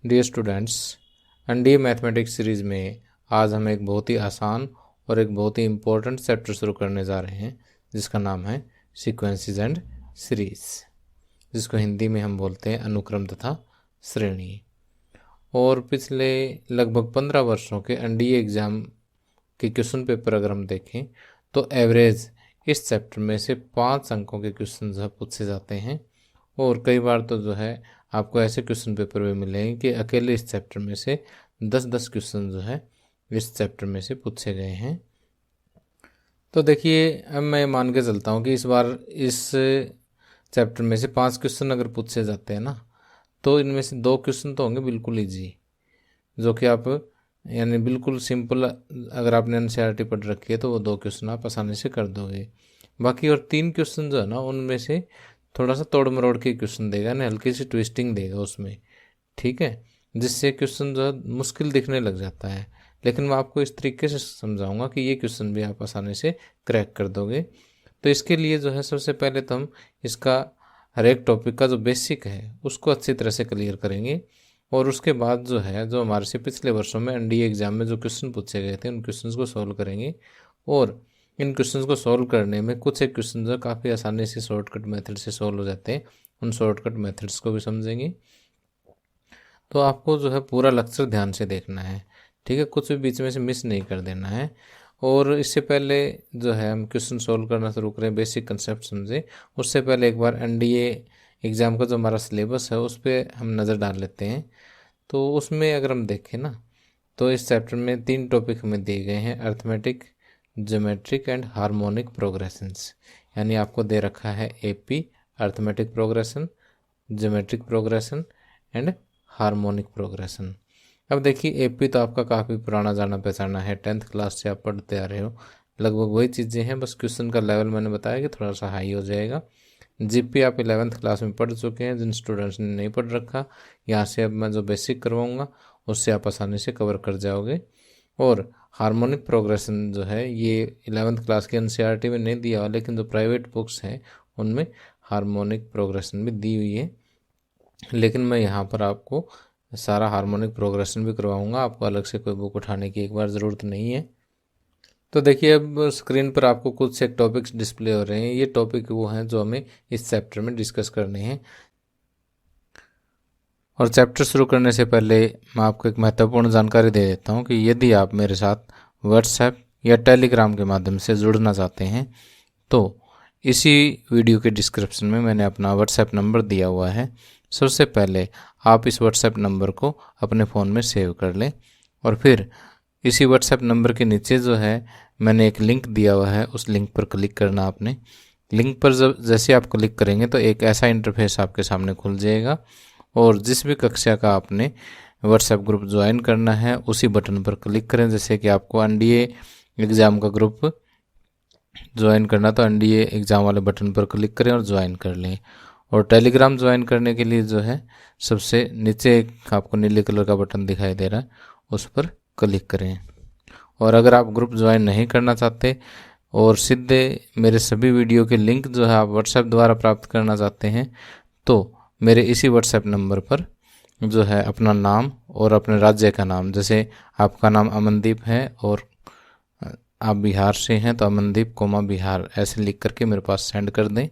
Dear students, NDA mathematics series में आज हम एक बहुत ही आसान और एक बहुत ही इम्पोर्टेंट चैप्टर शुरू करने जा रहे हैं जिसका नाम है सीक्वेंसेस एंड सीरीज़, जिसको हिंदी में हम बोलते हैं अनुक्रम तथा श्रेणी। और पिछले लगभग 15 वर्षों के एनडीए एग्ज़ाम के क्वेश्चन पेपर अगर हम देखें तो एवरेज इस चैप्टर में से 5 अंकों के क्वेश्चन जो है पूछे जाते हैं। और कई बार तो जो है आपको ऐसे क्वेश्चन पेपर भी मिलेंगे कि अकेले इस चैप्टर में से 10-10 क्वेश्चन जो है इस चैप्टर में से पूछे गए हैं। तो देखिए, अब मैं मान के चलता हूँ कि इस बार इस चैप्टर में से 5 क्वेश्चन अगर पूछे जाते हैं ना, तो इनमें से 2 क्वेश्चन तो होंगे बिल्कुल ईजी, जो कि आप यानी बिल्कुल सिंपल, अगर आपने एनसीईआरटी पढ़ रखी है तो वो 2 क्वेश्चन आप आसानी से कर दोगे। बाकी और 3 क्वेश्चन जो है ना, उनमें से थोड़ा सा तोड़ मरोड़ के क्वेश्चन देगा ना, हल्की सी ट्विस्टिंग देगा उसमें, ठीक है, जिससे क्वेश्चन जो है मुश्किल दिखने लग जाता है। लेकिन मैं आपको इस तरीके से समझाऊंगा कि ये क्वेश्चन भी आप आसानी से क्रैक कर दोगे। तो इसके लिए जो है सबसे पहले तो हम इसका हर एक टॉपिक का जो बेसिक है उसको अच्छी तरह से क्लियर करेंगे, और उसके बाद जो है जो हमारे से पिछले वर्षों में एनडीए एग्जाम में जो क्वेश्चन पूछे गए थे उन क्वेश्चंस को सॉल्व करेंगे। और इन क्वेश्चंस को सॉल्व करने में कुछ एक क्वेश्चन जो काफ़ी आसानी से शॉर्टकट मेथड से सॉल्व हो जाते हैं, उन शॉर्टकट मेथड्स को भी समझेंगे। तो आपको जो है पूरा लेक्चर ध्यान से देखना है, ठीक है, कुछ भी बीच में से मिस नहीं कर देना है। और इससे पहले जो है हम क्वेश्चन सॉल्व करना शुरू करें, बेसिक कंसेप्ट समझे, उससे पहले एक बार एनडीए एग्ज़ाम का जो हमारा सिलेबस है उस पर हम नज़र डाल लेते हैं। तो उसमें अगर हम देखें ना, तो इस चैप्टर में 3 टॉपिक हमें दिए गए हैं, arithmetic, geometric and harmonic progressions. यानी आपको दे रखा है AP arithmetic progression, geometric progression and harmonic progression. अब देखिए, एपी तो आपका काफ़ी पुराना जाना पहचाना है, 10th क्लास से आप पढ़ते आ रहे हो, लगभग वही चीज़ें हैं, बस क्वेश्चन का लेवल मैंने बताया कि थोड़ा सा हाई हो जाएगा। जीपी आप 11th क्लास में पढ़ चुके हैं, जिन स्टूडेंट्स ने नहीं पढ़ रखा, यहाँ से अब मैं जो बेसिक करवाऊँगा उससे आप आसानी से कवर कर जाओगे। और हार्मोनिक प्रोग्रेशन जो है ये 11th क्लास के एनसीईआरटी में नहीं दिया हुआ, लेकिन जो प्राइवेट बुक्स हैं उनमें हार्मोनिक प्रोग्रेशन भी दी हुई है। लेकिन मैं यहाँ पर आपको सारा हार्मोनिक प्रोग्रेशन भी करवाऊँगा, आपको अलग से कोई बुक उठाने की एक बार ज़रूरत नहीं है। तो देखिए, अब स्क्रीन पर आपको कुछ एक टॉपिक्स डिस्प्ले हो रहे हैं, ये टॉपिक वो हैं जो हमें इस चैप्टर में डिस्कस करने हैं। और चैप्टर शुरू करने से पहले मैं आपको एक महत्वपूर्ण जानकारी दे देता हूँ कि यदि आप मेरे साथ व्हाट्सएप या टेलीग्राम के माध्यम से जुड़ना चाहते हैं तो इसी वीडियो के डिस्क्रिप्शन में मैंने अपना व्हाट्सएप नंबर दिया हुआ है। सबसे पहले आप इस व्हाट्सएप नंबर को अपने फ़ोन में सेव कर लें, और फिर इसी व्हाट्सएप नंबर के नीचे जो है मैंने एक लिंक दिया हुआ है, उस लिंक पर क्लिक करना आपने। लिंक पर जब जैसे आप क्लिक करेंगे तो एक ऐसा इंटरफेस आपके सामने खुल जाएगा, और जिस भी कक्षा का आपने व्हाट्सएप ग्रुप ज्वाइन करना है उसी बटन पर क्लिक करें। जैसे कि आपको एनडीए एग्ज़ाम का ग्रुप ज्वाइन करना तो एनडीए एग्ज़ाम वाले बटन पर क्लिक करें और ज्वाइन कर लें। और टेलीग्राम ज्वाइन करने के लिए जो है सबसे नीचे एक आपको नीले कलर का बटन दिखाई दे रहा है, उस पर क्लिक करें। और अगर आप ग्रुप ज्वाइन नहीं करना चाहते और सीधे मेरे सभी वीडियो के लिंक जो है आप व्हाट्सएप द्वारा प्राप्त करना चाहते हैं, तो मेरे इसी व्हाट्सएप नंबर पर जो है अपना नाम और अपने राज्य का नाम, जैसे आपका नाम अमनदीप है और आप बिहार से हैं तो अमनदीप कोमा बिहार, ऐसे लिख करके मेरे पास सेंड कर दें।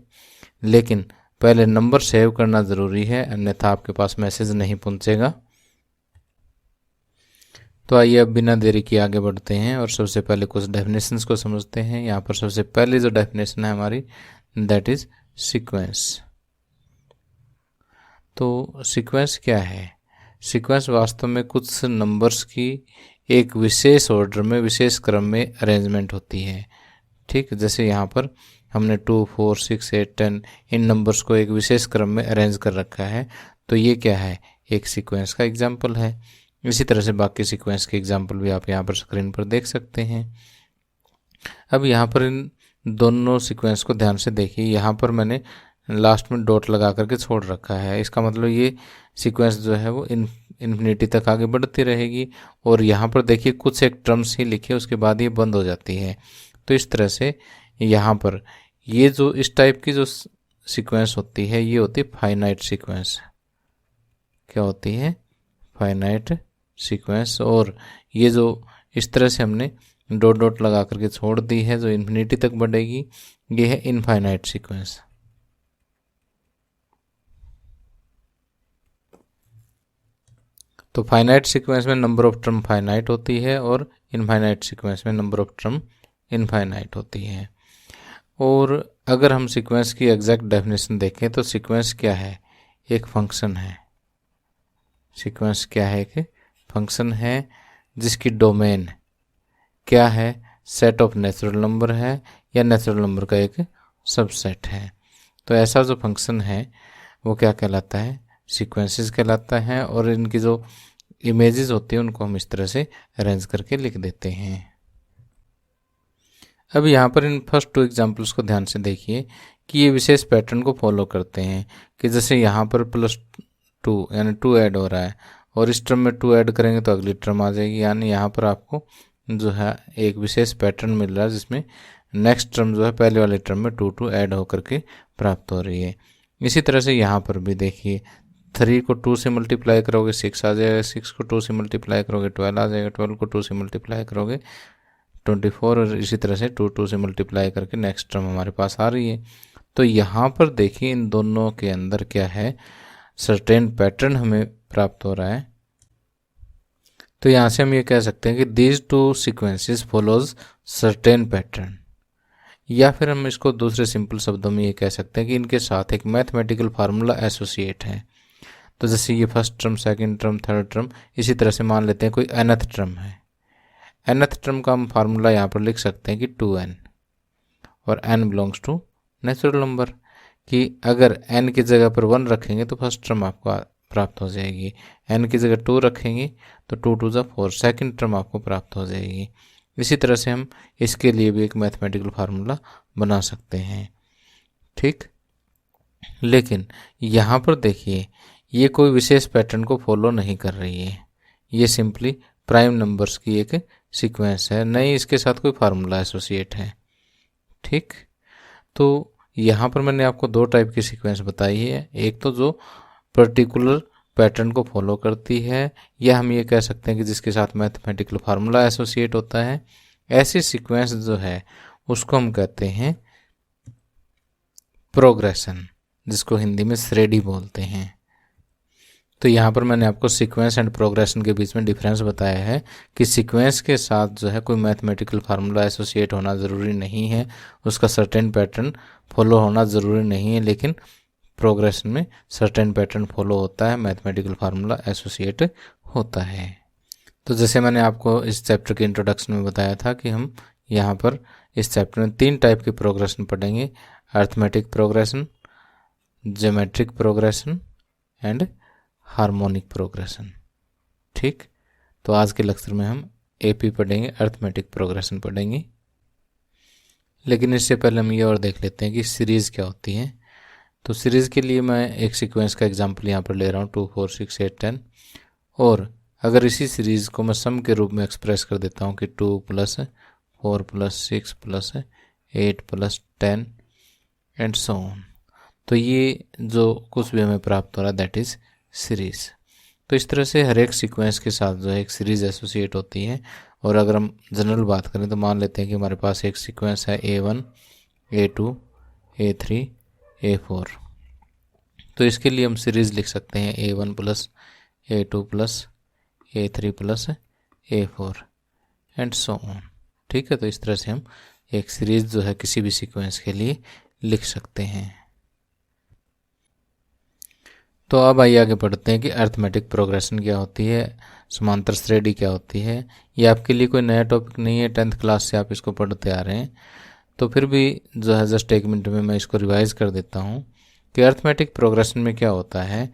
लेकिन पहले नंबर सेव करना ज़रूरी है, अन्यथा आपके पास मैसेज नहीं पहुंचेगा। तो आइए अब बिना देरी किए आगे बढ़ते हैं और सबसे पहले कुछ डेफिनेशंस को समझते हैं। यहाँ पर सबसे पहले जो डेफिनेशन है हमारी, दैट इज़ सीक्वेंस। तो सीक्वेंस क्या है? सीक्वेंस वास्तव में कुछ नंबर्स की एक विशेष ऑर्डर में, विशेष क्रम में अरेंजमेंट होती है, ठीक। जैसे यहाँ पर हमने 2, 4, 6, 8, 10 इन नंबर्स को एक विशेष क्रम में अरेंज कर रखा है, तो ये क्या है? एक सीक्वेंस का एग्जाम्पल है। इसी तरह से बाकी सीक्वेंस के एग्जाम्पल भी आप यहाँ पर स्क्रीन पर देख सकते हैं। अब यहाँ पर इन दोनों सीक्वेंस को ध्यान से देखिए, यहाँ पर मैंने लास्ट में डॉट लगा करके छोड़ रखा है, इसका मतलब ये सीक्वेंस जो है वो इन्फिनिटी तक आगे बढ़ती रहेगी। और यहाँ पर देखिए कुछ एक टर्म्स ही लिखे, उसके बाद ये बंद हो जाती है। तो इस तरह से यहाँ पर ये जो इस टाइप की जो सीक्वेंस होती है ये होती है फाइनाइट सीक्वेंस। क्या होती है? Finite sequence. और ये जो इस तरह से हमने डॉट डॉट लगा करके छोड़ दी है जो इन्फिनिटी तक बढ़ेगी, ये है इनफाइनाइट सीक्वेंस। तो फाइनाइट सीक्वेंस में नंबर ऑफ टर्म फाइनाइट होती है और इनफाइनाइट सीक्वेंस में नंबर ऑफ टर्म इनफाइनाइट होती है। और अगर हम सीक्वेंस की एग्जैक्ट डेफिनेशन देखें तो सीक्वेंस क्या है, एक फंक्शन है। सीक्वेंस क्या है, एक फंक्शन है जिसकी डोमेन क्या है, सेट ऑफ नेचुरल नंबर है या नेचुरल नंबर का एक सबसेट है। तो ऐसा जो फंक्शन है वो क्या कहलाता है, सीक्वेंसेस कहलाता है। और इनकी जो इमेजेस होती हैं उनको हम इस तरह से अरेंज करके लिख देते हैं। अब यहाँ पर इन फर्स्ट 2 एग्जाम्पल्स को ध्यान से देखिए कि ये विशेष पैटर्न को फॉलो करते हैं कि जैसे यहाँ पर +2 यानी 2 ऐड हो रहा है और इस टर्म में 2 ऐड करेंगे तो अगली टर्म आ जाएगी, यानी यहाँ पर आपको जो है एक विशेष पैटर्न मिल रहा है जिसमें नेक्स्ट टर्म जो है पहले वाले टर्म में 2 ऐड होकर के प्राप्त हो रही है। इसी तरह से यहाँ पर भी देखिए 3 को 2 से मल्टीप्लाई करोगे 6 आ जाएगा, 6 को 2 से मल्टीप्लाई करोगे 12 आ जाएगा, 12 को 2 से मल्टीप्लाई करोगे 24 और इसी तरह से 2 से मल्टीप्लाई करके नेक्स्ट टर्म हमारे पास आ रही है। तो यहाँ पर देखिए इन दोनों के अंदर क्या है, सर्टेन पैटर्न हमें प्राप्त हो रहा है। तो यहाँ से हम ये कह सकते हैं कि these 2 sequences follows certain pattern, या फिर हम इसको दूसरे सिंपल शब्दों में ये कह सकते हैं कि इनके साथ एक मैथमेटिकल फार्मूला एसोसिएट है। तो जैसे ये first term, second term, third term, इसी तरह से मान लेते हैं कोई nth टर्म है। nth टर्म का हम फार्मूला यहाँ पर लिख सकते हैं कि 2n, और n belongs to natural number, कि अगर n की जगह पर 1 रखेंगे तो फर्स्ट टर्म आपको प्राप्त हो जाएगी, n की जगह 2 रखेंगे तो 2 2 जा 4, सेकेंड टर्म आपको प्राप्त हो जाएगी। इसी तरह से हम इसके लिए भी एक मैथमेटिकल फार्मूला बना सकते हैं, ठीक। लेकिन यहाँ पर देखिए ये कोई विशेष पैटर्न को फॉलो नहीं कर रही है, ये सिंपली प्राइम नंबर्स की एक सीक्वेंस है, नहीं इसके साथ कोई फार्मूला एसोसिएट है, ठीक। तो यहाँ पर मैंने आपको 2 टाइप की सीक्वेंस बताई है, एक तो जो पर्टिकुलर पैटर्न को फॉलो करती है, या हम ये कह सकते हैं कि जिसके साथ मैथमेटिकल फार्मूला एसोसिएट होता है। ऐसी सीक्वेंस जो है उसको हम कहते हैं प्रोग्रेशन, जिसको हिंदी में श्रेणी बोलते हैं। तो यहाँ पर मैंने आपको सीक्वेंस एंड प्रोग्रेशन के बीच में डिफरेंस बताया है कि सीक्वेंस के साथ जो है कोई मैथमेटिकल फार्मूला एसोसिएट होना ज़रूरी नहीं है, उसका सर्टेन पैटर्न फॉलो होना ज़रूरी नहीं है, लेकिन प्रोग्रेशन में सर्टेन पैटर्न फॉलो होता है, मैथमेटिकल फार्मूला एसोसिएट होता है। तो जैसे मैंने आपको इस चैप्टर के इंट्रोडक्शन में बताया था कि हम यहाँ पर इस चैप्टर में 3 टाइप की प्रोग्रेशन पढ़ेंगे, arithmetic progression, geometric progression and harmonic progression, ठीक। तो आज के लेक्चर में हम एपी पढ़ेंगे, अर्थमेटिक प्रोग्रेशन पढ़ेंगे। लेकिन इससे पहले हम ये और देख लेते हैं कि सीरीज़ क्या होती है। तो सीरीज़ के लिए मैं एक सीक्वेंस का एग्जांपल यहाँ पर ले रहा हूँ 2 4 6 8 10, और अगर इसी सीरीज़ को मैं सम के रूप में एक्सप्रेस कर देता हूँ कि 2 + 4 + 6 + 8 + 10 एंड सो ऑन, तो ये जो कुछ भी हमें प्राप्त हो रहा है दैट इज़ सीरीज़। तो इस तरह से हर एक सीक्वेंस के साथ जो है एक सीरीज़ एसोसिएट होती है। और अगर हम जनरल बात करें तो मान लेते हैं कि हमारे पास एक सीक्वेंस है A1 A2 A3 A4, तो इसके लिए हम सीरीज़ लिख सकते हैं A1 + A2 + A3 + A4 and so on, ठीक है। तो इस तरह से हम एक सीरीज़ जो है किसी भी सीक्वेंस के लिए लिख सकते हैं। तो अब आइए आगे बढ़ते हैं कि अर्थमेटिक प्रोग्रेशन क्या होती है, समांतर श्रेणी क्या होती है। ये आपके लिए कोई नया टॉपिक नहीं है, 10th क्लास से आप इसको पढ़ते आ रहे हैं, तो फिर भी जो है जस्ट 1 मिनट में मैं इसको रिवाइज कर देता हूँ कि अर्थमेटिक प्रोग्रेशन में क्या होता है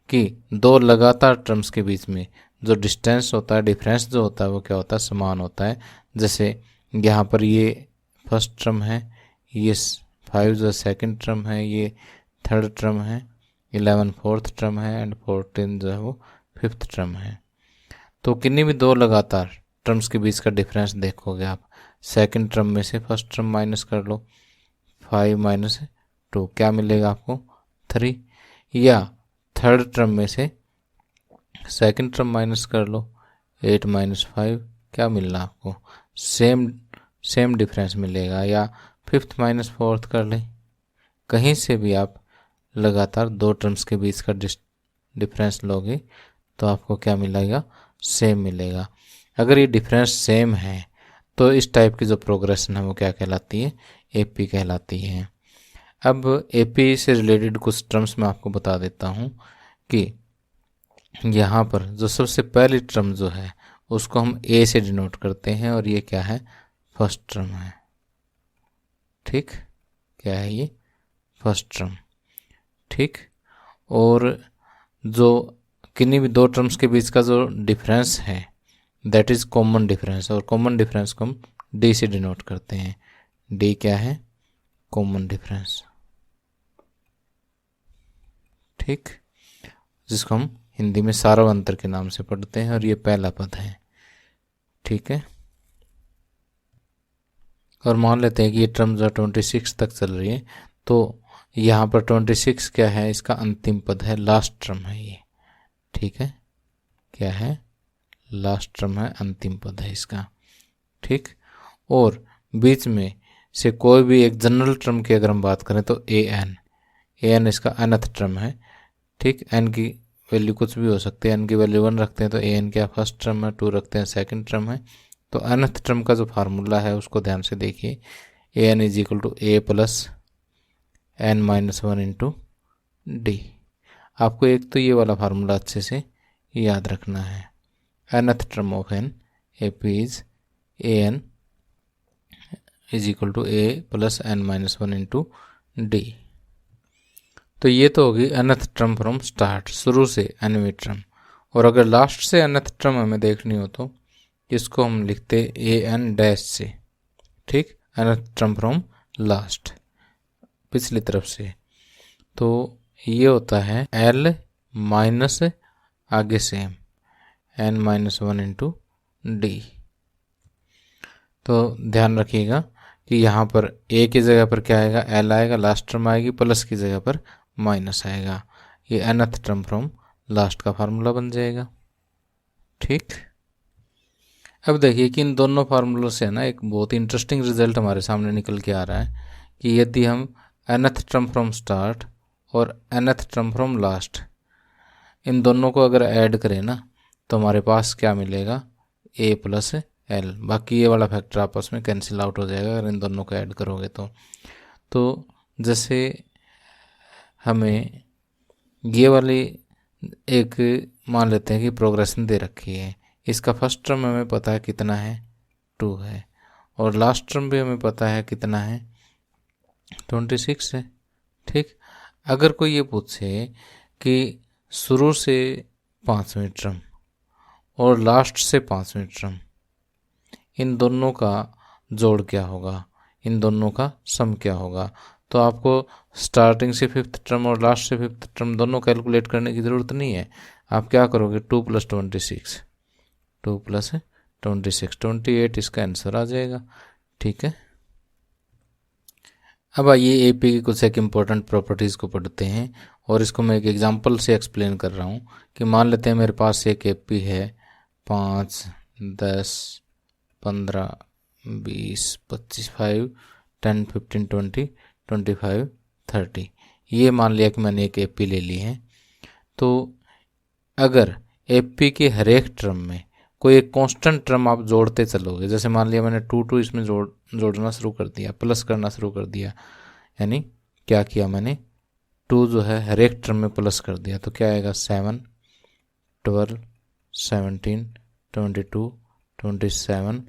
कि 2 लगातार टर्म्स के बीच में जो डिस्टेंस होता है, डिफरेंस जो होता है वो क्या होता है, समान होता है। जैसे यहाँ पर ये फर्स्ट टर्म है, ये 5 जो सेकंड टर्म है, ये थर्ड टर्म है, 11 फोर्थ टर्म है एंड 14 जो है वो फिफ्थ टर्म है। तो किन्हीं भी 2 लगातार टर्म्स के बीच का डिफरेंस देखोगे आप, सेकंड टर्म में से फर्स्ट टर्म माइनस कर लो, 5 - 2 क्या मिलेगा आपको 3, या थर्ड टर्म में से सेकंड टर्म माइनस कर लो, 8 माइनस 5 क्या मिलना आपको, सेम डिफरेंस मिलेगा। या फिफ्थ माइनस फोर्थ कर लें, कहीं से भी आप लगातार दो टर्म्स के बीच का डिफरेंस लोगे तो आपको क्या मिलेगा, सेम मिलेगा। अगर ये डिफरेंस सेम है तो इस टाइप की जो प्रोग्रेशन है वो क्या कहलाती है, एपी कहलाती है। अब एपी से रिलेटेड कुछ टर्म्स मैं आपको बता देता हूँ कि यहाँ पर जो सबसे पहली टर्म जो है उसको हम ए से डिनोट करते हैं और ये क्या है, फर्स्ट टर्म है। ठीक, क्या है ये, फर्स्ट टर्म। ठीक, और जो किन्हीं भी दो टर्म्स के बीच का जो डिफरेंस है दैट इज कॉमन डिफरेंस, और कॉमन डिफरेंस को हम डी से डिनोट करते हैं। डी क्या है, कॉमन डिफरेंस। ठीक, जिसको हम हिंदी में सारव अंतर के नाम से पढ़ते हैं और ये पहला पद है। ठीक है, और मान लेते हैं कि ये टर्म जो 26 तक चल रही है, तो यहाँ पर 26 क्या है, इसका अंतिम पद है, लास्ट टर्म है ये। ठीक है, क्या है, लास्ट टर्म है, अंतिम पद है इसका। ठीक, और बीच में से कोई भी एक जनरल टर्म की अगर हम बात करें तो ए एन इसका अनथ टर्म है। ठीक, एन की वैल्यू कुछ भी हो सकती है, एन की वैल्यू 1 रखते हैं तो ए एन क्या फर्स्ट टर्म है, 2 रखते हैं सेकंड टर्म है। तो अनथ टर्म का जो फार्मूला है उसको ध्यान से देखिए, A N is equal to A plus N minus 1 into D. आपको एक तो ये वाला फार्मूला अच्छे से याद रखना है, nth term of n ap is an is equal to a plus n minus 1 into d। तो ये तो होगी nth term फ्रॉम स्टार्ट, शुरू से nवीं टर्म। और अगर लास्ट से nth टर्म हमें देखनी हो तो इसको हम लिखते ए एन डैश से। ठीक, nth टर्म फ्रॉम लास्ट, पिछली तरफ से। तो ये होता है l माइनस आगे से n माइनस 1 इंटू डी। तो ध्यान रखिएगा कि यहाँ पर a की जगह पर क्या आएगा, l आएगा, लास्ट टर्म आएगी, प्लस की जगह पर माइनस आएगा। ये nth टर्म फ्रॉम लास्ट का फार्मूला बन जाएगा। ठीक, अब देखिए कि इन दोनों फार्मूलों से है ना एक बहुत ही इंटरेस्टिंग रिजल्ट हमारे सामने निकल के आ रहा है कि यदि हम nth टर्म फ्रॉम स्टार्ट और nth term from last in दोनों को अगर ऐड करें ना तो हमारे पास क्या मिलेगा, a प्लस एल। बाकी ये वाला फैक्टर आपस में कैंसिल आउट हो जाएगा अगर इन दोनों को ऐड करोगे तो जैसे हमें ये वाली एक मान लेते हैं कि प्रोग्रेशन दे रखी है, इसका फर्स्ट टर्म हमें पता है कितना है, 2 है, और लास्ट टर्म भी हमें पता है कितना है, 26 है। ठीक, अगर कोई ये पूछे कि शुरू से 5वीं टर्म और लास्ट से 5वीं टर्म इन दोनों का जोड़ क्या होगा, इन दोनों का सम क्या होगा, तो आपको स्टार्टिंग से 5th टर्म और लास्ट से 5th टर्म दोनों कैलकुलेट करने की ज़रूरत नहीं है। आप क्या करोगे, 2 + 26, 2 + 26, 28 इसका आंसर आ जाएगा। ठीक है, अब आइए एपी की कुछ एक इम्पोर्टेंट प्रॉपर्टीज़ को पढ़ते हैं और इसको मैं एक एग्जांपल से एक्सप्लेन कर रहा हूँ कि मान लेते हैं मेरे पास एक एपी है 5, 10, 15, 20, 25, 5, 10, 15, 20, 25, 30। ये मान लिया कि मैंने एक एपी ले ली है। तो अगर एपी के हर एक टर्म में कोई एक कांस्टेंट टर्म आप जोड़ते चलोगे, जैसे मान लिया मैंने 2 इसमें जोड़ना शुरू कर दिया, प्लस करना शुरू कर दिया, यानी क्या किया मैंने, 2 जो है हर एक टर्म में प्लस कर दिया, तो क्या आएगा, 7, 12, 17, 22, 27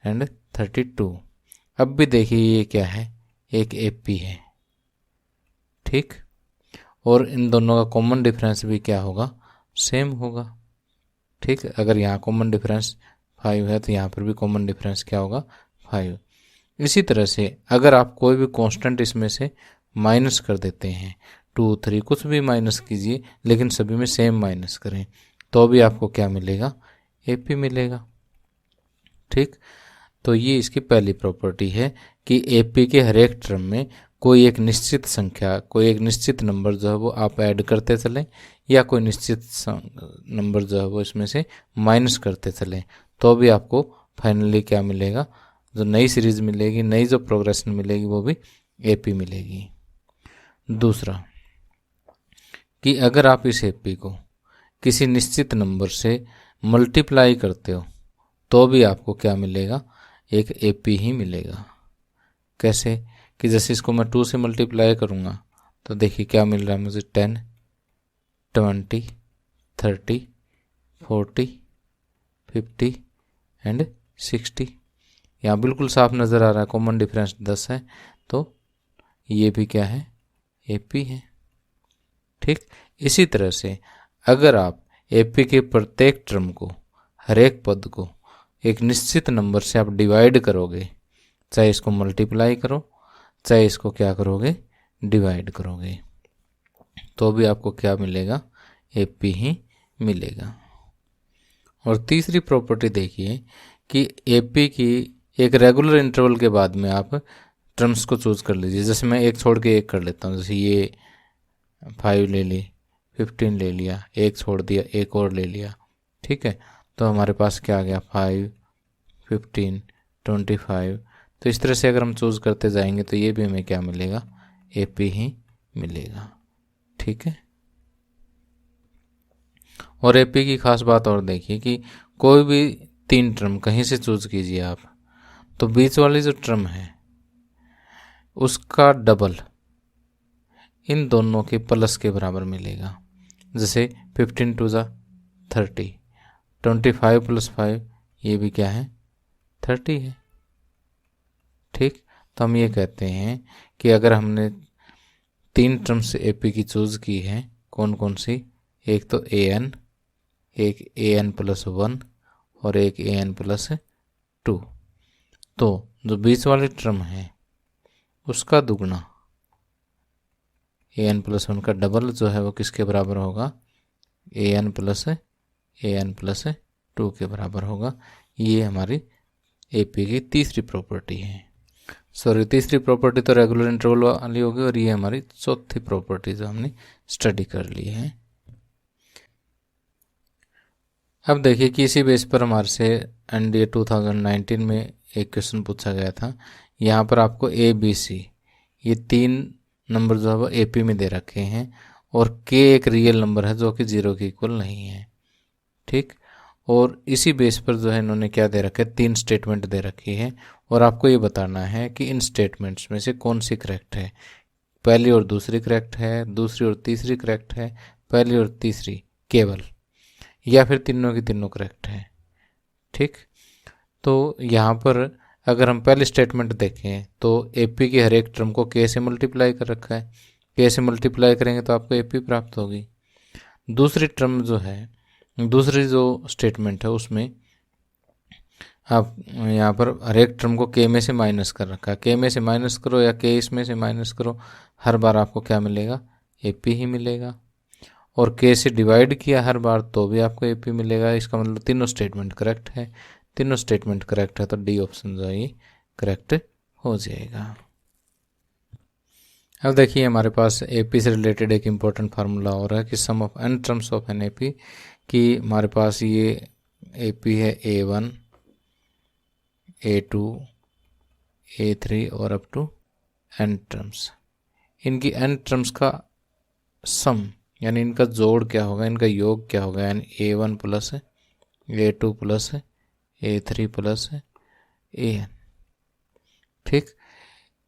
एंड 32। अब भी देखिए ये क्या है, एक एपी है। ठीक, और इन दोनों का कॉमन डिफरेंस भी क्या होगा, सेम होगा। ठीक, अगर यहाँ कॉमन डिफरेंस 5 है तो यहाँ पर भी कॉमन डिफरेंस क्या होगा, 5। इसी तरह से अगर आप कोई भी कांस्टेंट इसमें से माइनस कर देते हैं, 2, 3 कुछ भी माइनस कीजिए, लेकिन सभी में सेम माइनस करें, तो भी आपको क्या मिलेगा, एपी मिलेगा। ठीक, तो ये इसकी पहली प्रॉपर्टी है कि एपी के हर एक टर्म में कोई एक निश्चित संख्या, कोई एक निश्चित नंबर जो है वो आप ऐड करते चलें, या कोई निश्चित नंबर जो है वो इसमें से माइनस करते चलें, तो भी आपको फाइनली क्या मिलेगा, जो नई सीरीज मिलेगी, नई जो प्रोग्रेशन मिलेगी वो भी एपी मिलेगी। दूसरा कि अगर आप इस एपी को किसी निश्चित नंबर से मल्टीप्लाई करते हो तो भी आपको क्या मिलेगा, एक एपी ही मिलेगा। कैसे कि जैसे इसको मैं 2 से मल्टीप्लाई करूँगा तो देखिए क्या मिल रहा है मुझे, 10, 20, 30, 40, 50 एंड 60। यहाँ बिल्कुल साफ नज़र आ रहा है, कॉमन डिफरेंस 10 है, तो ये भी क्या है, एपी है। ठीक, इसी तरह से अगर आप एपी के प्रत्येक टर्म को, हर एक पद को एक निश्चित नंबर से आप डिवाइड करोगे, चाहे इसको मल्टीप्लाई करो चाहे इसको क्या करोगे, डिवाइड करोगे, तो भी आपको क्या मिलेगा, एपी ही मिलेगा। और तीसरी प्रॉपर्टी देखिए कि एपी की एक रेगुलर इंटरवल के बाद में आप टर्म्स को चूज कर लीजिए। जैसे मैं एक छोड़ के एक कर लेता हूँ, जैसे ये 5 ले ली, 15 ले लिया, एक छोड़ दिया, एक और ले लिया। ठीक है, तो हमारे पास क्या आ गया, 5, 15, 25। तो इस तरह से अगर हम चूज करते जाएंगे तो ये भी हमें क्या मिलेगा, एपी ही मिलेगा। ठीक है, और एपी की खास बात और देखिए कि कोई भी 3 टर्म कहीं से चूज कीजिए आप, तो बीच वाली जो टर्म है उसका डबल इन दोनों के प्लस के बराबर मिलेगा। जैसे 15 टू 30, 25 + 5 ये भी क्या है, 30 है। ठीक, तो हम ये कहते हैं कि अगर हमने 3 टर्म्स एपी की चूज की है, कौन कौन सी, एक तो an, एक an+1 और एक an+2, तो जो बीच वाली टर्म है उसका दुगना an+1 का डबल जो है वो किसके बराबर होगा, an+2 के बराबर होगा। ये हमारी एपी की तीसरी प्रॉपर्टी है। सॉरी, तीसरी प्रॉपर्टी तो रेगुलर इंटरवल वाली होगी, और ये हमारी चौथी प्रॉपर्टी जो हमने स्टडी कर ली है। अब देखिए कि इसी बेस पर हमारे से एनडीए 2019 में एक क्वेश्चन पूछा गया था। यहाँ पर आपको ए बी सी ये 3 नंबर जो है वो एपी में दे रखे हैं, और के एक रियल नंबर है जो कि 0 के इक्वल नहीं है। ठीक, और इसी बेस पर जो है इन्होंने क्या दे रखा है, 3 स्टेटमेंट दे रखी है, और आपको ये बताना है कि इन स्टेटमेंट्स में से कौन सी करेक्ट है। पहली और दूसरी करेक्ट है, दूसरी और तीसरी करेक्ट है, पहली और तीसरी केवल, या फिर तीनों की तीनों करेक्ट है। ठीक, तो यहाँ पर अगर हम पहले स्टेटमेंट देखें तो एपी की हर एक टर्म को के से मल्टीप्लाई कर रखा है, के से मल्टीप्लाई करेंगे तो आपको एपी प्राप्त होगी। दूसरी टर्म जो है, दूसरी जो स्टेटमेंट है उसमें आप यहाँ पर हर एक टर्म को के में से माइनस कर रखा है, के में से माइनस करो या के इसमें से माइनस करो, हर बार आपको क्या मिलेगा, एपी ही मिलेगा। और के से डिवाइड किया हर बार तो भी आपको एपी मिलेगा। इसका मतलब तीनों स्टेटमेंट करेक्ट है। तीनों स्टेटमेंट करेक्ट है तो डी ऑप्शन जो है ये करेक्ट हो जाएगा। अब देखिए हमारे पास एपी से रिलेटेड एक इम्पोर्टेंट फार्मूला और है कि sum of n terms of n AP, कि हमारे पास ये एपी है A1, A2, A3 और अप टू एन टर्म्स। इनकी एन टर्म्स का सम यानी इनका जोड़ क्या होगा, इनका योग क्या होगा, यानी A1 plus A2 plus A3 plus AN। ठीक,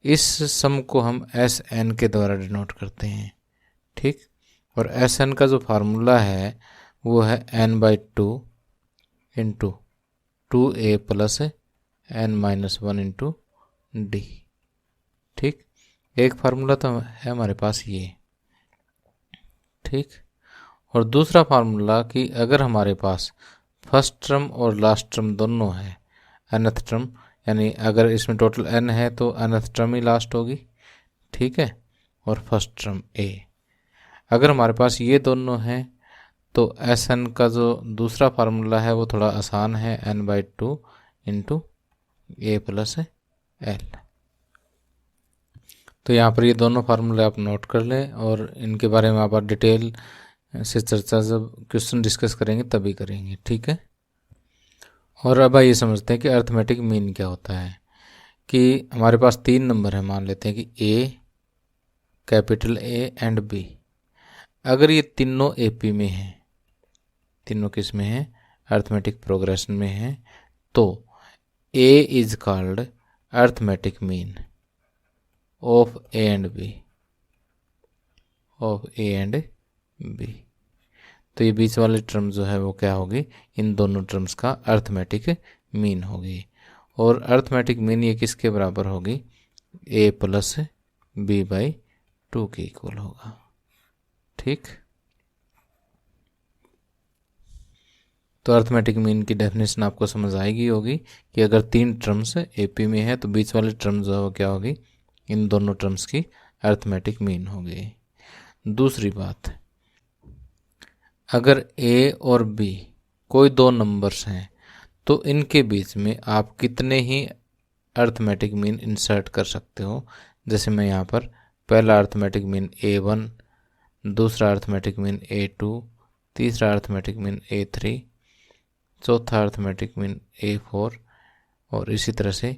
इस सम को हम SN के द्वारा डिनोट करते हैं। ठीक, और SN का जो फार्मूला है वो है n/2 into 2a plus n-1 into D. ठीक, एक फार्मूला तो है हमारे पास ये। ठीक, और दूसरा फार्मूला कि अगर हमारे पास फर्स्ट टर्म और लास्ट टर्म दोनों है, nth टर्म यानी अगर इसमें टोटल n है तो nth टर्म ही लास्ट होगी। ठीक है, और फर्स्ट टर्म a, अगर हमारे पास ये दोनों हैं तो Sn का जो दूसरा फार्मूला है वो थोड़ा आसान है, n/2 into a plus l। तो यहाँ पर ये दोनों फार्मूले आप नोट कर लें और इनके बारे में आप डिटेल से चर्चा जब क्वेश्चन डिस्कस करेंगे तभी करेंगे, ठीक है। और अब आइए समझते हैं कि अर्थमेटिक मीन क्या होता है। कि हमारे पास 3 नंबर है, मान लेते हैं कि ए, कैपिटल ए एंड बी। अगर ये तीनों एपी में हैं, तीनों किस में हैं, अर्थमेटिक प्रोग्रेशन में हैं, तो A is called arithmetic mean of A and B, of A and B. तो ये बीच वाली टर्म जो है वो क्या होगी, इन दोनों टर्म्स का अर्थमेटिक मीन होगी। और अर्थमेटिक मीन ये किसके बराबर होगी, ए प्लस बी बाई 2 के इक्वल होगा, ठीक। तो अर्थमेटिक मीन की डेफिनेशन आपको समझ आएगी होगी कि अगर 3 टर्म्स एपी में है तो बीच वाली टर्म जो है वो क्या होगी, इन दोनों टर्म्स की अर्थमेटिक मीन होगी। दूसरी बात, अगर ए और बी कोई 2 नंबर्स हैं तो इनके बीच में आप कितने ही अर्थमेटिक मीन इंसर्ट कर सकते हो। जैसे मैं यहाँ पर पहला अर्थमेटिक मीन A1, दूसरा अर्थमेटिक मीन A2, तीसरा अर्थमेटिक मीन A3, चौथा अर्थमेटिक मीन A4 और इसी तरह से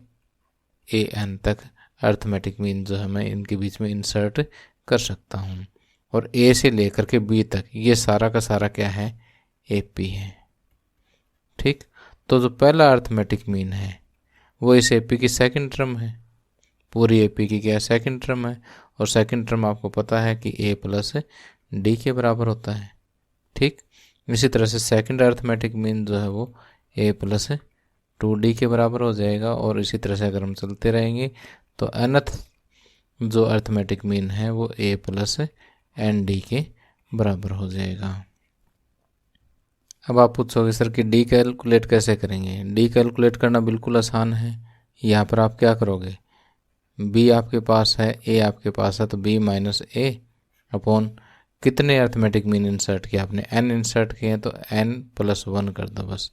AN तक अर्थमेटिक मीन जो है मैं इनके बीच में इंसर्ट कर सकता हूँ। और A से लेकर के B तक ये सारा का सारा क्या है, AP है, ठीक। तो जो पहला अर्थमेटिक मीन है वो इस AP की सेकंड टर्म है, पूरी AP की क्या सेकंड टर्म है, और सेकंड टर्म आपको पता है कि A प्लस D के बराबर होता है, ठीक। इसी तरह से सेकंड अर्थमेटिक मीन जो है वो A प्लस 2D के बराबर हो जाएगा। और इसी तरह से अगर हम चलते रहेंगे तो nth जो अर्थमेटिक मीन है वो A प्लस ND के बराबर हो जाएगा। अब आप पूछोगे सर कि डी कैलकुलेट कैसे करेंगे। डी कैलकुलेट करना बिल्कुल आसान है। यहाँ पर आप क्या करोगे, बी आपके पास है, ए आपके पास है, तो बी माइनस ए अपॉन कितने अर्थमेटिक मीन इंसर्ट किया आपने, एन इंसर्ट किए हैं तो एन प्लस 1 कर दो बस।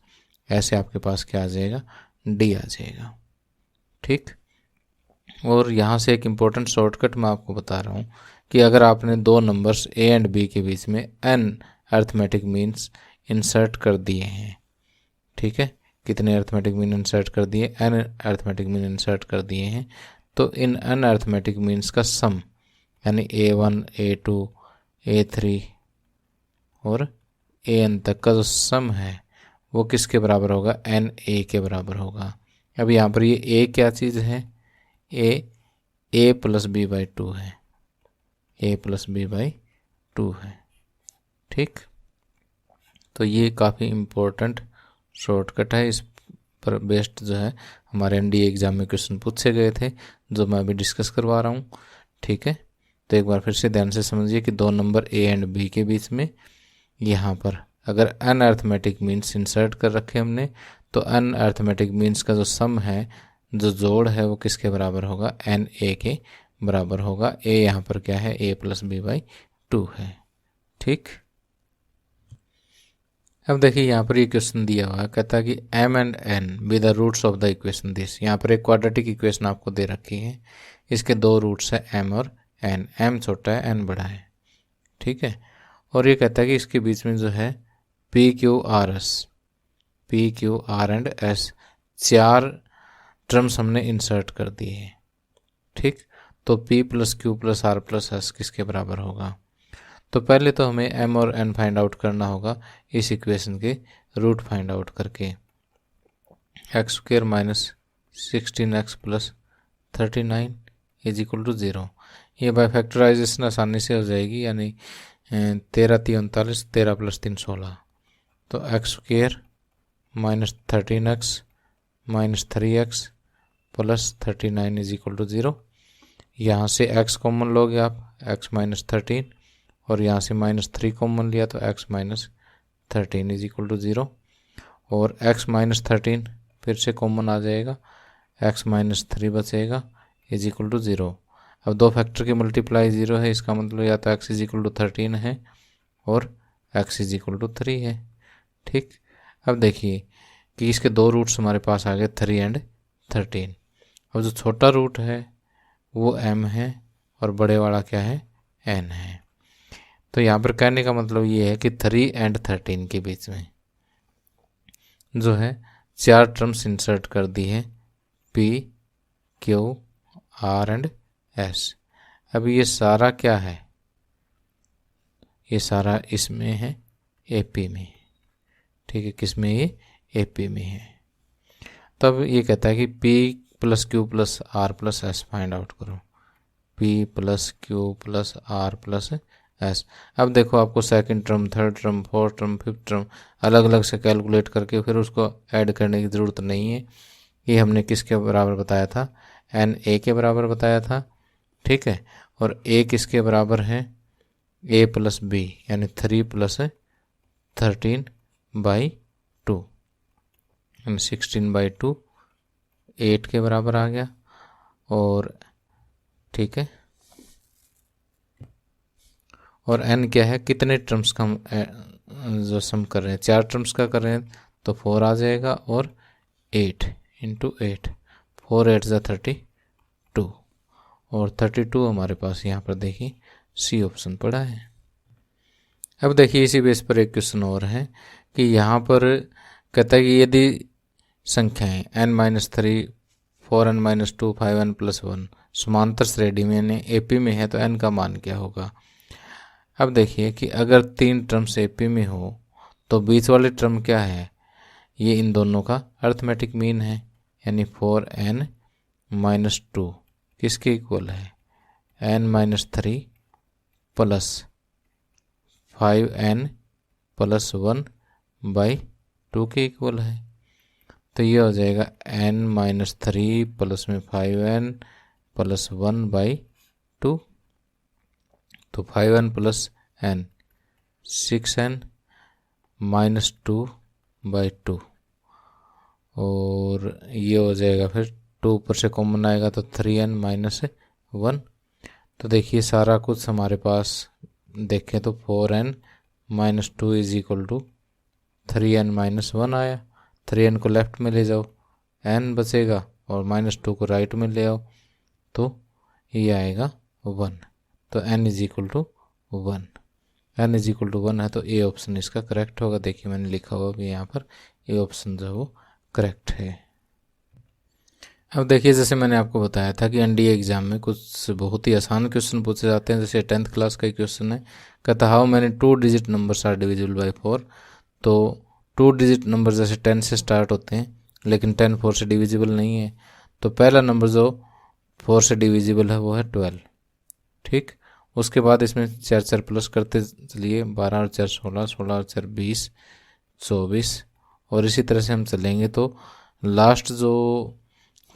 ऐसे आपके पास क्या आ जाएगा, डी आ जाएगा, ठीक। और यहाँ से एक इम्पोर्टेंट शॉर्टकट मैं आपको बता रहा हूँ कि अगर आपने 2 नंबर्स ए एंड बी के बीच में एन अर्थमेटिक मीन्स इंसर्ट कर दिए हैं, ठीक है, कितने अर्थमेटिक मीन इंसर्ट कर दिए, एन अर्थमेटिक मीन इंसर्ट कर दिए हैं, तो इन एन अर्थमेटिक मीन्स का सम यानी A1, A2, A3 और AN तक का जो सम है वो किसके बराबर होगा, NA के बराबर होगा। अब यहाँ पर ये A क्या चीज़ है, A प्लस बी बाई 2 है, A प्लस बी बाई 2 है, ठीक। तो ये काफ़ी इम्पोर्टेंट शॉर्टकट है, इस पर बेस्ड जो है हमारे NDA एग्ज़ाम में क्वेश्चन पूछे गए थे जो मैं अभी डिस्कस करवा रहा हूँ, ठीक है। तो एक बार फिर से ध्यान से समझिए कि 2 नंबर A एंड B के बीच में यहाँ पर अगर अन अर्थमेटिक मीन्स इंसर्ट कर रखे हमने तो अन अर्थमेटिक मीन्स का जो सम है, जो जोड़ है वो किसके बराबर होगा, NA के बराबर होगा। A यहाँ पर क्या है, A प्लस बी बाई 2 है, ठीक। अब देखिए यहाँ पर ये क्वेश्चन दिया हुआ है, कहता है कि m and n be the roots of the equation this. यहाँ पर एक क्वाड्रेटिक इक्वेशन आपको दे रखी है, इसके 2 रूट्स है m और n, m छोटा है n बड़ा है, ठीक है। और ये कहता है कि इसके बीच में जो है p q r and s 4 terms हमने इंसर्ट कर दिए हैं, ठीक। तो p plus q plus r plus s किसके बराबर होगा। तो पहले तो हमें m और n फाइंड आउट करना होगा इस इक्वेशन के रूट फाइंड आउट करके। X square minus 16x plus 39 is equal to 0। ये बाय फैक्टराइजेशन आसानी से हो जाएगी, यानी 13 3 39, 13 प्लस 3 16। तो x square minus 13x minus 3x plus 39 is equal to 0। यहाँ से x कॉमन लोगे आप, x माइनस 13, और यहाँ से माइनस 3 कॉमन लिया तो x minus 13 is equal to 0। और x माइनस 13 फिर से कॉमन आ जाएगा, x माइनस 3 बचेगा इज इक्वल टू 0। अब 2 फैक्टर की मल्टीप्लाई 0 है, इसका मतलब या तो x इज इक्वल टू 13 है और x इज इक्वल टू 3 है, ठीक। अब देखिए कि इसके 2 रूट्स हमारे पास आ गए 3 एंड 13। अब जो छोटा रूट है वो m है और बड़े वाला क्या है, n है। तो यहाँ पर कहने का मतलब ये है कि 3 and 13 के बीच में जो है 4 टर्म्स इंसर्ट कर दी है, p, q, r and s। अब ये सारा क्या है, ये सारा इसमें है AP में, ठीक है, किस में, ये AP में है। तब ये कहता है कि P plus Q plus R plus S find out करो, P plus Q plus R plus S. अब देखो आपको second term, third term, fourth term, fifth term अलग अलग से कैलकुलेट करके फिर उसको ऐड करने की ज़रूरत नहीं है। ये हमने किसके बराबर बताया था, NA के बराबर बताया था, ठीक है। और A किसके बराबर है, A प्लस B, यानी 3 प्लस 13/2 यानी 16/2, 8 के बराबर आ गया। और ठीक है, और n क्या है, कितने टर्म्स का हम जो सम कर रहे हैं, 4 टर्म्स का कर रहे हैं तो 4 आ जाएगा, और 8 × 8, 4 8 = 32, और 32 हमारे पास यहाँ पर देखिए C ऑप्शन पड़ा है। अब देखिए इसी बेस पर एक क्वेश्चन और है कि यहाँ पर कहता है कि यदि संख्याएं n-3, 4n-2, 5n+1 समांतर श्रेणी में AP में है तो n का मान क्या होगा। अब देखिए कि अगर 3 टर्म्स AP में हो तो बीच वाले टर्म क्या है, ये इन दोनों का अर्थमेटिक मीन है, यानी 4n-2 किसके इक्वल है, n-3 प्लस 5n+1/2 के इक्वल है। तो ये हो जाएगा n-3 प्लस में 5n+1/2, तो 5n + n 6n-2/2, और ये हो जाएगा फिर 2 ऊपर से कॉमन आएगा तो 3n-1। तो देखिए सारा कुछ हमारे पास देखें तो 4n-2 = 3n-1 आया। 3n को लेफ्ट में ले जाओ, n बचेगा, और -2 को राइट में ले आओ तो ये आएगा 1। तो n = 1, n = 1 है तो ए ऑप्शन इसका करेक्ट होगा। देखिए मैंने लिखा हुआ भी यहाँ पर, ए ऑप्शन जो है वो करेक्ट है। अब देखिए जैसे मैंने आपको बताया था कि NDA एग्जाम में कुछ बहुत ही आसान क्वेश्चन पूछे जाते हैं। जैसे 10th क्लास का क्वेश्चन है, कहता how many 2 digit numbers are divisible by 4। तो 2 डिजिट नंबर जैसे 10 से स्टार्ट होते हैं, लेकिन 10 4 से डिविजिबल नहीं है। तो पहला नंबर जो 4 से डिविजिबल है वो है 12, ठीक। उसके बाद इसमें 4 4 प्लस करते चलिए, 12 और 4 16, 16 और 4 20, 24, और इसी तरह से हम चलेंगे तो लास्ट जो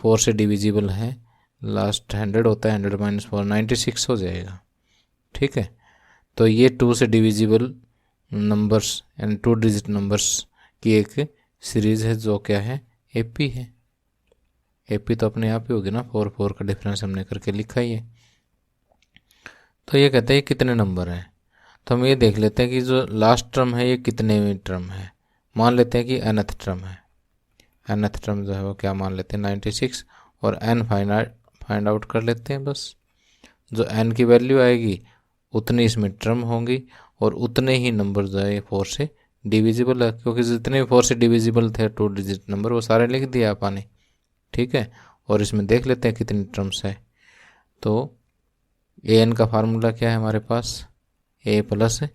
4 से डिविजिबल है, लास्ट 100 होता है, 100 - 4 96 हो जाएगा, ठीक है। तो ये 2 से डिविजिबल नंबर्स यानी 2 डिजिट नंबर्स की एक सीरीज है जो क्या है, AP है। AP तो अपने आप ही होगी ना, 4 4 का डिफरेंस हमने करके लिखा ही है। तो ये कहते हैं कितने नंबर हैं, तो हम ये देख लेते हैं कि जो लास्ट टर्म है ये कितने टर्म है। मान लेते हैं कि nth टर्म है, nth टर्म जो है वो क्या मान लेते हैं 96, और n फाइंड आउट कर लेते हैं। बस जो n की वैल्यू आएगी उतनी इसमें टर्म होंगी, और उतने ही नंबर जो है 4 से डिविजिबल है, क्योंकि जितने 4 से डिविजिबल थे 2 डिजिट नंबर वो सारे लिख दिए आपने, ठीक है। और इसमें देख लेते हैं कितनी टर्म्स है। तो an का फार्मूला क्या है हमारे पास, a +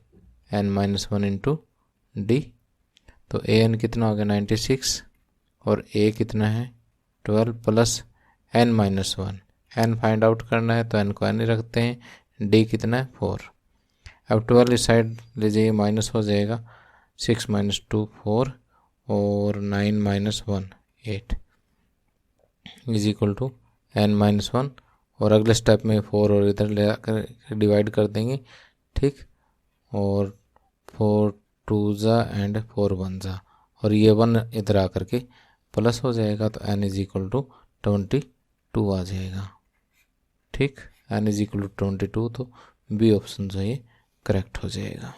n-1 × d। तो an कितना हो गया 96, और a कितना है 12 + n-1, n फाइंड आउट करना है तो n को n ही रखते हैं, d कितना है 4। अब 12 इस साइड ले जाइए, माइनस हो जाएगा, 6 - 2 4, और 9 - 1 8 = n-1, और अगले स्टेप में 4 और इधर ले आकर डिवाइड कर देंगे, ठीक। और 4 2 जा एंड 4 1 जा, और ये 1 इधर आकर के प्लस हो जाएगा, तो n = 22 आ जाएगा, ठीक। n = 22, तो बी ऑप्शन जो है करेक्ट हो जाएगा।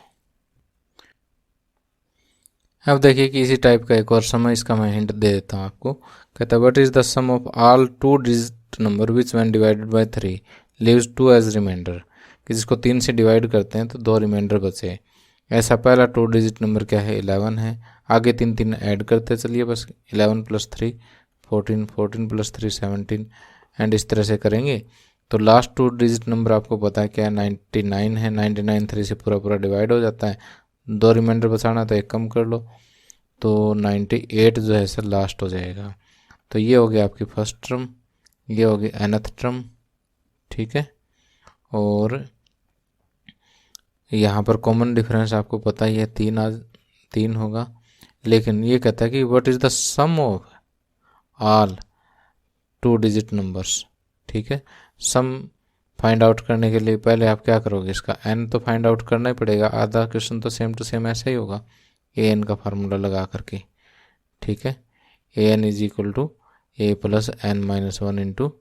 अब देखिए कि इसी टाइप का एक और सम है, इसका मैं हिंट दे देता हूँ आपको। कहता है what is the sum of all 2 digit number which when divided by 3 leaves 2 as remainder, कि जिसको 3 से डिवाइड करते हैं तो 2 रिमाइंडर बचे। ऐसा पहला 2 डिजिट नंबर क्या है, 11 है। आगे 3 3 ऐड करते चलिए, बस 11 + 3 14, 14 + 3 17, एंड इस तरह से करेंगे तो लास्ट 2 डिजिट नंबर आपको पता है क्या है, 99 है। 99 3 से पूरा पूरा डिवाइड हो जाता है, 2 रिमाइंडर बचाना तो एक कम कर लो, तो 98 जो है सर लास्ट हो जाएगा। तो ये हो गया आपकी फर्स्ट टर्म, ये हो गई nth टर्म, ठीक है। और यहाँ पर कॉमन डिफरेंस आपको पता ही है, 3 होगा। लेकिन ये कहता है कि what is the sum of all 2 digit numbers, ठीक है। सम फाइंड आउट करने के लिए पहले आप क्या करोगे, इसका n तो फाइंड आउट करना ही पड़ेगा। आधा क्वेश्चन तो सेम टू सेम ऐसा ही होगा, an का फार्मूला लगा करके, ठीक है। an = a + n - 1 ×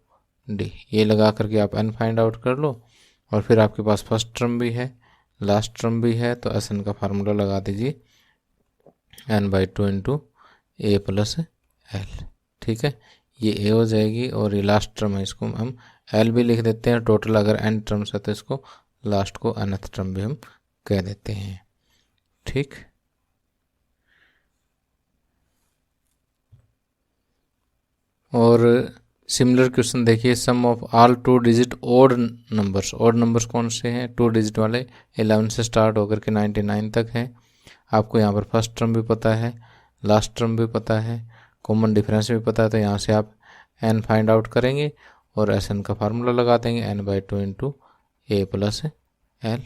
d, ये लगा करके आप n फाइंड आउट कर लो। और फिर आपके पास फर्स्ट टर्म भी है, लास्ट टर्म भी है, तो Sn का फार्मूला लगा दीजिए, n/2 × a + l, ठीक है। ये a हो जाएगी और ये लास्ट टर्म है, इसको हम l भी लिख देते हैं। टोटल अगर n टर्म्स है तो इसको लास्ट को nth टर्म भी हम कह देते हैं, ठीक। और सिमिलर क्वेश्चन देखिए, sum of all 2 digit odd numbers. Odd numbers कौन से हैं, 2 डिजिट वाले, 11 से स्टार्ट होकर के 99 तक है। आपको यहाँ पर फर्स्ट टर्म भी पता है, लास्ट टर्म भी पता है, कॉमन डिफरेंस भी पता है, तो यहाँ से आप n फाइंड आउट करेंगे और Sn का फार्मूला लगा देंगे, n/2 × a + l,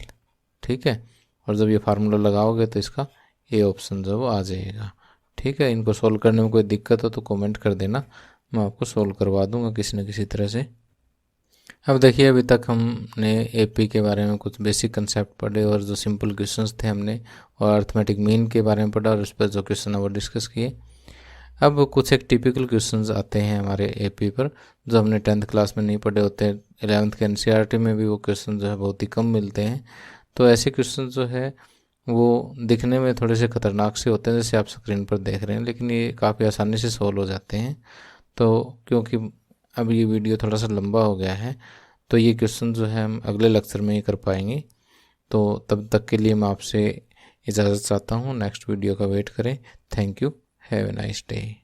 ठीक है। और जब ये फार्मूला लगाओगे तो इसका ए ऑप्शन जो वो आ जाएगा, ठीक है। इनको सोल्व करने में कोई दिक्कत हो तो कमेंट कर देना, मैं आपको सोल्व करवा दूंगा किसी न किसी तरह से। अब देखिए, अभी तक हमने एपी के बारे में कुछ बेसिक कंसेप्ट पढ़े और जो सिंपल क्वेश्चंस थे हमने, और अर्थमेटिक मीन के बारे में पढ़ा और उस पर जो क्वेश्चन है वो डिस्कस किए। अब कुछ एक टिपिकल क्वेश्चंस आते हैं हमारे एपी पर, जो हमने 10th क्लास में नहीं पढ़े होते हैं। 11th के एनसीईआरटी में भी वो क्वेश्चन जो है बहुत ही कम मिलते हैं। तो ऐसे क्वेश्चन जो है वो दिखने में थोड़े से खतरनाक से होते हैं, जैसे आप स्क्रीन पर देख रहे हैं, लेकिन ये काफ़ी आसानी से सॉल्व हो जाते हैं। तो क्योंकि अब ये वीडियो थोड़ा सा लंबा हो गया है, तो ये क्वेश्चन जो है हम अगले लेक्चर में ही कर पाएंगे। तो तब तक के लिए मैं आपसे इजाज़त चाहता हूँ, नेक्स्ट वीडियो का वेट करें। Thank you, have a nice day.